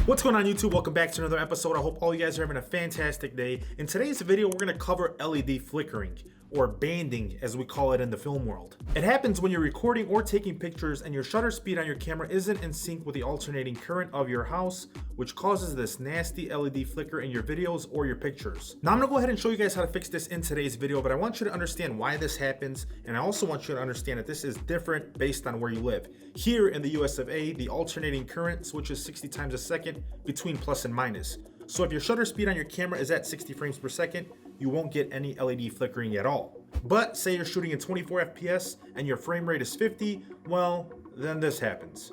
What's going on YouTube? Welcome back to another episode. I hope all you guys are having a fantastic day. In today's video, we're going to cover LED flickering, or banding as we call it in the film world. It happens when you're recording or taking pictures and your shutter speed on your camera isn't in sync with the alternating current of your house, which causes this nasty LED flicker in your videos or your pictures. Now I'm going to go ahead and show you guys how to fix this in today's video, but I want you to understand why this happens, and I also want you to understand that this is different based on where you live. Here in the US of A, the alternating current switches 60 times a second between plus and minus. So if your shutter speed on your camera is at 60 frames per second, you won't get any LED flickering at all. But say you're shooting in 24 FPS and your frame rate is 50, well, then this happens.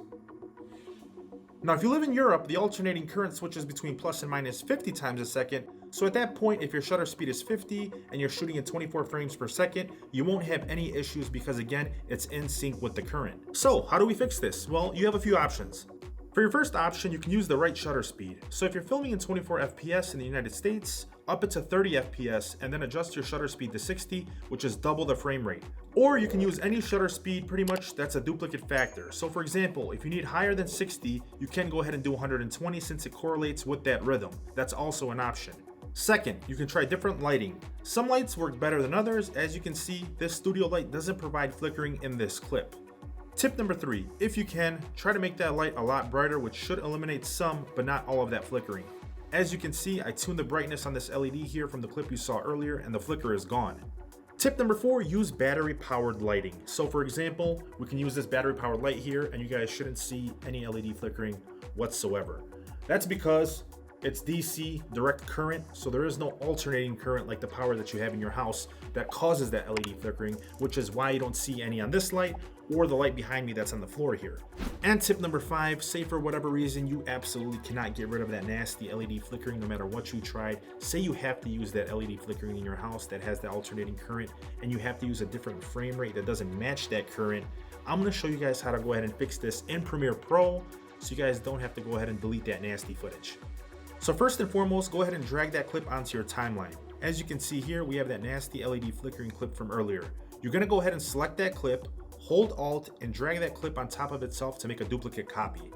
Now, if you live in Europe, the alternating current switches between plus and minus 50 times a second. So at that point, if your shutter speed is 50 and you're shooting in 24 frames per second, you won't have any issues because again, it's in sync with the current. So how do we fix this? Well, you have a few options. For your first option, you can use the right shutter speed. So if you're filming in 24 FPS in the United States, up it to 30 FPS and then adjust your shutter speed to 60, which is double the frame rate. Or you can use any shutter speed pretty much that's a duplicate factor. So for example, if you need higher than 60, you can go ahead and do 120 since it correlates with that rhythm. That's also an option. Second, you can try different lighting. Some lights work better than others. As you can see, this studio light doesn't provide flickering in this clip. Tip number 3, if you can, try to make that light a lot brighter, which should eliminate some, but not all of that flickering. As you can see, I tuned the brightness on this LED here from the clip you saw earlier, and the flicker is gone. Tip number 4, use battery powered lighting. So for example, we can use this battery powered light here, and you guys shouldn't see any LED flickering whatsoever. That's because it's DC direct current, so there is no alternating current like the power that you have in your house that causes that LED flickering, which is why you don't see any on this light or the light behind me that's on the floor here. And tip number 5, say for whatever reason you absolutely cannot get rid of that nasty LED flickering no matter what you tried. Say you have to use that LED flickering in your house that has the alternating current and you have to use a different frame rate that doesn't match that current. I'm going to show you guys how to go ahead and fix this in Premiere Pro so you guys don't have to go ahead and delete that nasty footage. So first and foremost, go ahead and drag that clip onto your timeline. As you can see here, we have that nasty LED flickering clip from earlier. You're going to go ahead and select that clip, hold Alt, and drag that clip on top of itself to make a duplicate copy.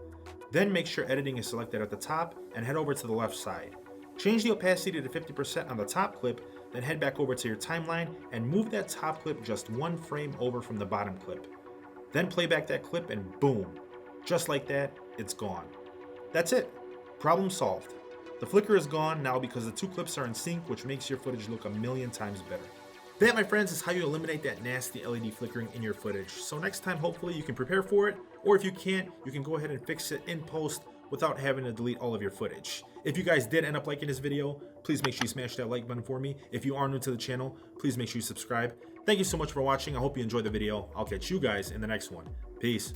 Then make sure editing is selected at the top and head over to the left side. Change the opacity to 50% on the top clip, then head back over to your timeline and move that top clip just one frame over from the bottom clip. Then play back that clip and boom, just like that, it's gone. That's it. Problem solved. The flicker is gone now because the two clips are in sync, which makes your footage look a million times better. That, my friends, is how you eliminate that nasty LED flickering in your footage. So next time, hopefully you can prepare for it, or if you can't, you can go ahead and fix it in post without having to delete all of your footage. If you guys did end up liking this video, please make sure you smash that like button for me. If you are new to the channel, please make sure you subscribe. Thank you so much for watching. I hope you enjoyed the video. I'll catch you guys in the next one. Peace.